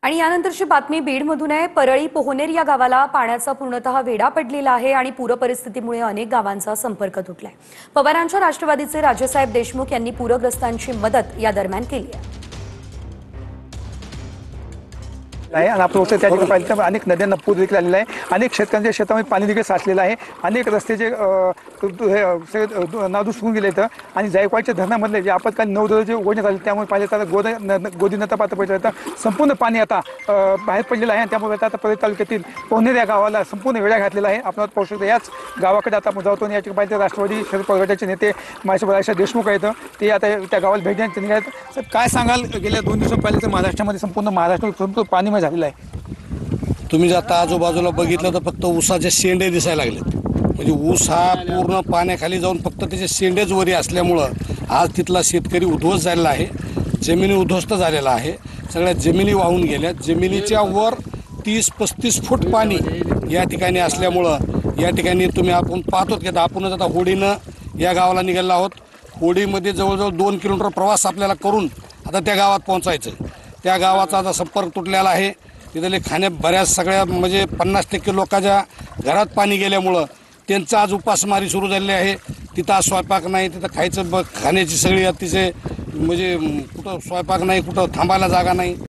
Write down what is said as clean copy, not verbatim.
आणि यानंतरची बातमी बीडमधून आहे। परळी पोहनेर या गावाला पाण्याचा पूर्णतः वेढा पडलेला आहे आणि पूर परिस्थितीमुळे अनेक गावांचा संपर्क तुटलाय। पवारांच्या राष्ट्रवादीचे राजेसाहेब देशमुख यांनी पूरग्रस्तांची मदत या दरम्यान केली आहे। आणि आपण त्या ठिकाणी पाहिलं तर अनेक नद्यांना पूर देखील आलेला आहे। अनेक शेतकऱ्यांच्या शेतामध्ये पाणी देखील साचलेलं आहे। अनेक रस्त्याचे नादूस होऊन गेले तर आणि जायकवाडीच्या धरणामधले जे आपत्कालीन 9 दरवाजे उघडण्यात आले त्यामुळे पाहिलं तर गोदी नदी पात्र पडलं संपूर्ण पाणी आता बाहेर पडलेलं आहे आणि त्यामुळे आता परळी तालुक्यातील पोहनेर या गावाला संपूर्ण वेढा घातलेला आहे। आपण पाहू शकतो याच गावाकडे आता आपण जातो आणि या ठिकाणी पाहिलं तर राष्ट्रवादी शरद पवार गटाचे नेते राजेसाहेब देशमुख आहेत, ते आता त्या गावाला भेट देण्यात निघाले आहेत। सर, काय सांगाल, गेल्या 2 दिवस पाहिलं तर महाराष्ट्रामध्ये संपूर्ण महाराष्ट्र पाणीमय झालेलं आहे। तुम्ही आता आजूबाजूला बघितलं तर फक्त ऊसाचे शेंडे दिसायला लागलेत। म्हणजे ऊस हा पूर्ण पाण्याखाली जाऊन फक्त त्याचे शेंडेच वरी असल्यामुळं आज तिथला शेतकरी उद्ध्वस्त झालेला आहे। जमिनी उद्ध्वस्त झालेला आहे। सगळ्या जमिनी वाहून गेल्या। जमिनीच्या वर 30-35 फूट पाणी या ठिकाणी असल्यामुळं या ठिकाणी आपण पाहतो की आपणच आता होडीनं या गावाला निघालेलो आहोत। होडीमध्ये जवळजवळ 2 किलोमीटर प्रवास आपल्याला करून आता त्या गावात पोहोचायचं। त्या गावाचा आता संपर्क तुटलेला आहे। तिथले बऱ्याच सगळ्या म्हणजे 50% लोकांच्या घरात पाणी गेल्यामुळं त्यांचं आज उपासमारी सुरू झालेली आहे। तिथं आज स्वयंपाक नाही, तिथं खाण्याची सगळी अतिशय म्हणजे कुठं स्वयंपाक नाही, कुठं थांबायला जागा नाही।